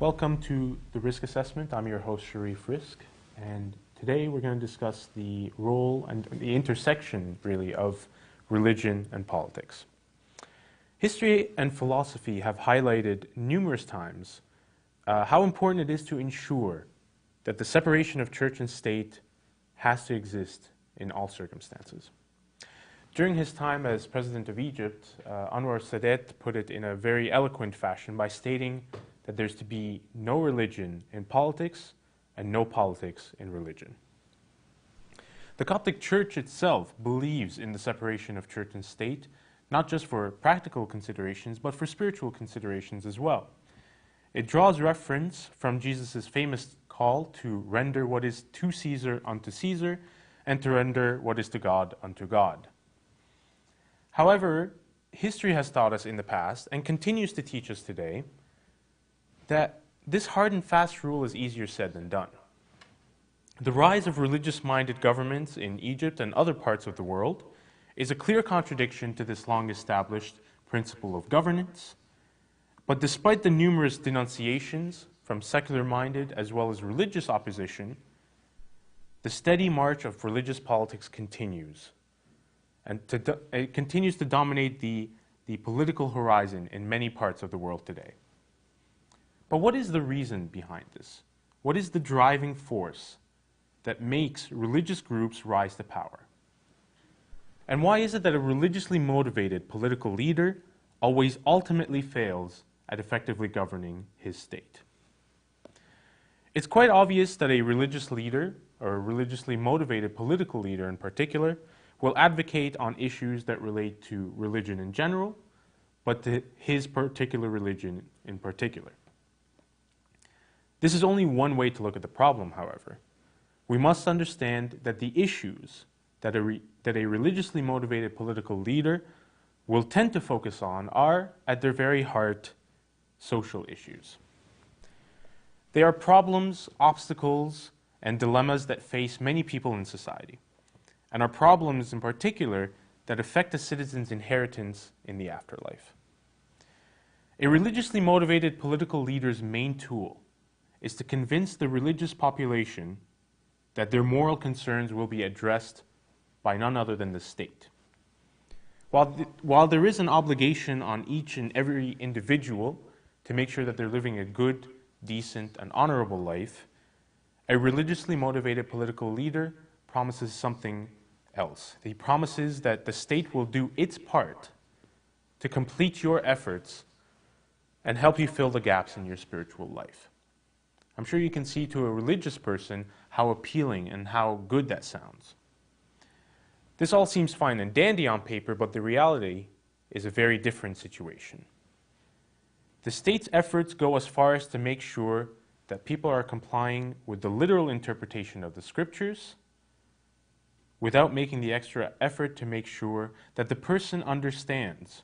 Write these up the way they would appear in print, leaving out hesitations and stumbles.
Welcome to the Rizk Assessment. I'm your host, Rizk, and today we're going to discuss the role and the intersection, really, of religion and politics. History and philosophy have highlighted numerous times how important it is to ensure that the separation of church and state has to exist in all circumstances. During his time as president of Egypt, Anwar Sadat put it in a very eloquent fashion by stating that there's to be no religion in politics and no politics in religion. The Coptic Church itself believes in the separation of church and state, not just for practical considerations, but for spiritual considerations as well. It draws reference from Jesus' famous call to render what is to Caesar unto Caesar, and to render what is to God unto God. However, history has taught us in the past, and continues to teach us today, that this hard and fast rule is easier said than done. The rise of religious-minded governments in Egypt and other parts of the world is a clear contradiction to this long-established principle of governance. But despite the numerous denunciations from secular-minded as well as religious opposition, the steady march of religious politics continues. And it continues to dominate the political horizon in many parts of the world today. But what is the reason behind this? What is the driving force that makes religious groups rise to power? And why is it that a religiously motivated political leader always ultimately fails at effectively governing his state? It's quite obvious that a religious leader, or a religiously motivated political leader in particular, will advocate on issues that relate to religion in general, but to his particular religion in particular. This is only one way to look at the problem, however. We must understand that the issues that a religiously motivated political leader will tend to focus on are, at their very heart, social issues. They are problems, obstacles, and dilemmas that face many people in society, and are problems in particular that affect the citizen's inheritance in the afterlife. A religiously motivated political leader's main tool is to convince the religious population that their moral concerns will be addressed by none other than the state. While there is an obligation on each and every individual to make sure that they're living a good, decent, and honorable life, a religiously motivated political leader promises something else. He promises that the state will do its part to complete your efforts and help you fill the gaps in your spiritual life. I'm sure you can see to a religious person how appealing and how good that sounds. This all seems fine and dandy on paper, but the reality is a very different situation. The state's efforts go as far as to make sure that people are complying with the literal interpretation of the scriptures, without making the extra effort to make sure that the person understands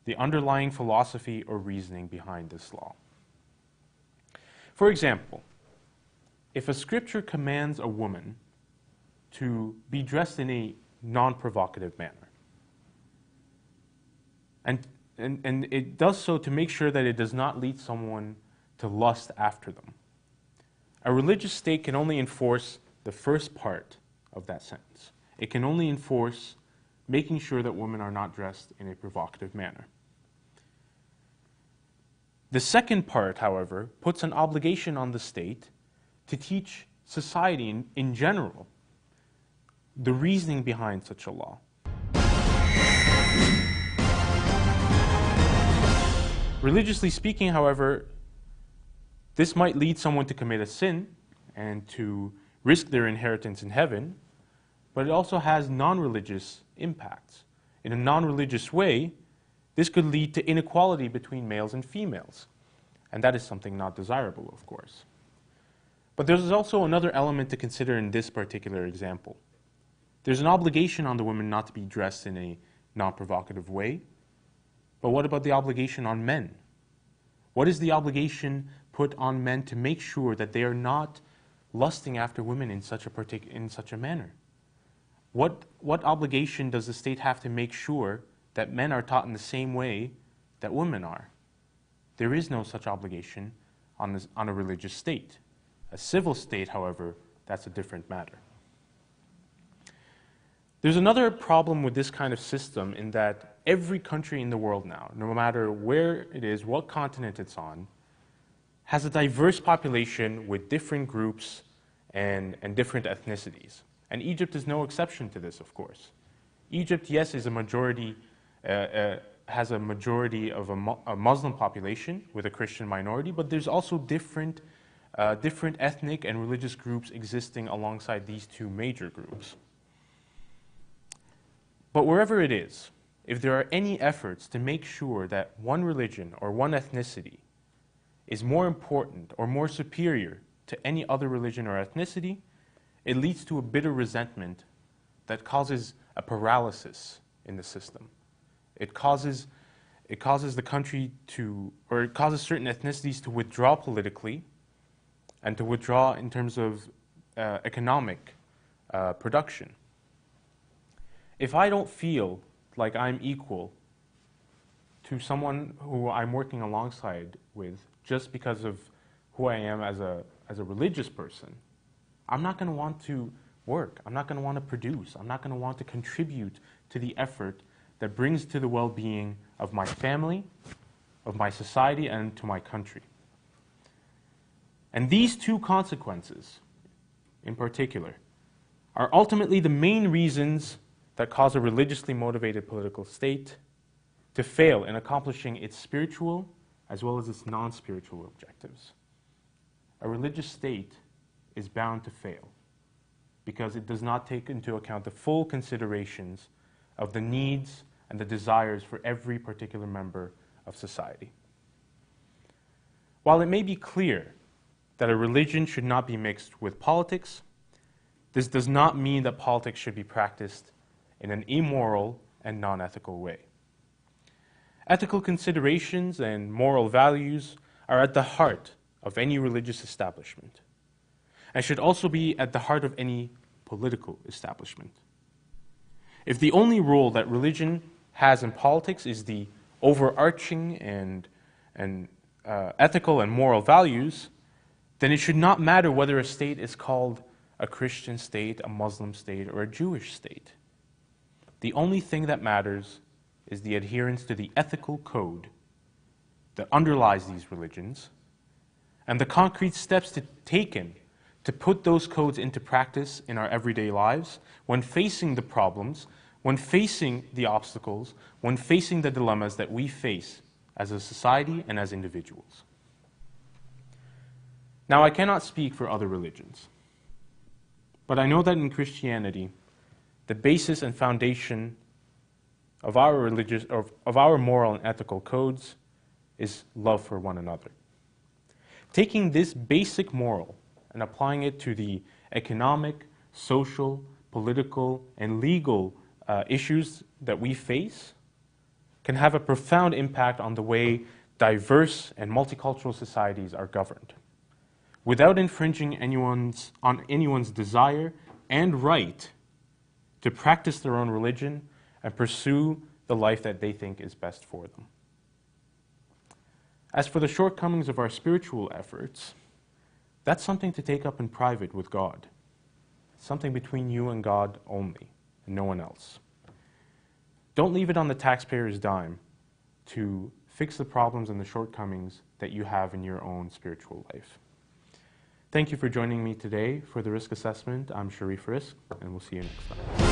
the underlying philosophy or reasoning behind this law. For example, if a scripture commands a woman to be dressed in a non-provocative manner, and it does so to make sure that it does not lead someone to lust after them, a religious state can only enforce the first part of that sentence. It can only enforce making sure that women are not dressed in a provocative manner. The second part, however, puts an obligation on the state to teach society in general the reasoning behind such a law. Religiously speaking, however, this might lead someone to commit a sin and to risk their inheritance in heaven, but it also has non-religious impacts. In a non-religious way, this could lead to inequality between males and females, and that is something not desirable, of course. But there's also another element to consider in this particular example. There's an obligation on the women not to be dressed in a non-provocative way, but what about the obligation on men? What is the obligation put on men to make sure that they are not lusting after women in such a manner? What obligation does the state have to make sure that men are taught in the same way that women are? There is no such obligation on a religious state. A civil state, however, that's a different matter. There's another problem with this kind of system in that every country in the world now, no matter where it is, what continent it's on, has a diverse population with different groups and different ethnicities. And Egypt is no exception to this, of course. Egypt, yes, is a majority, has a majority of a Muslim population with a Christian minority, but there's also different ethnic and religious groups existing alongside these two major groups. But wherever it is, if there are any efforts to make sure that one religion or one ethnicity is more important or more superior to any other religion or ethnicity, it leads to a bitter resentment that causes a paralysis in the system. It causes the country to, or it causes certain ethnicities to withdraw politically and to withdraw in terms of economic production. If I don't feel like I'm equal to someone who I'm working alongside with just because of who I am as a religious person, I'm not going to want to work. I'm not going to want to produce. I'm not going to want to contribute to the effort that brings to the well-being of my family, of my society, and to my country. And these two consequences, in particular, are ultimately the main reasons that cause a religiously motivated political state to fail in accomplishing its spiritual as well as its non-spiritual objectives. A religious state is bound to fail because it does not take into account the full considerations of the needs and the desires for every particular member of society. While it may be clear that a religion should not be mixed with politics, this does not mean that politics should be practiced in an immoral and non-ethical way. Ethical considerations and moral values are at the heart of any religious establishment and should also be at the heart of any political establishment. If the only role that religion has in politics is the overarching and ethical and moral values, then it should not matter whether a state is called a Christian state, a Muslim state, or a Jewish state. The only thing that matters is the adherence to the ethical code that underlies these religions and the concrete steps taken to put those codes into practice in our everyday lives when facing the problems, when facing the obstacles, when facing the dilemmas that we face as a society and as individuals. Now, I cannot speak for other religions, but I know that in Christianity, the basis and foundation of our moral and ethical codes is love for one another. Taking this basic moral and applying it to the economic, social, political, and legal issues that we face can have a profound impact on the way diverse and multicultural societies are governed, without infringing on anyone's desire and right to practice their own religion and pursue the life that they think is best for them. As for the shortcomings of our spiritual efforts, that's something to take up in private with God. It's something between you and God only, and no one else. Don't leave it on the taxpayer's dime to fix the problems and the shortcomings that you have in your own spiritual life. Thank you for joining me today for the Rizk Assessment. I'm Sharif Rizk, and we'll see you next time.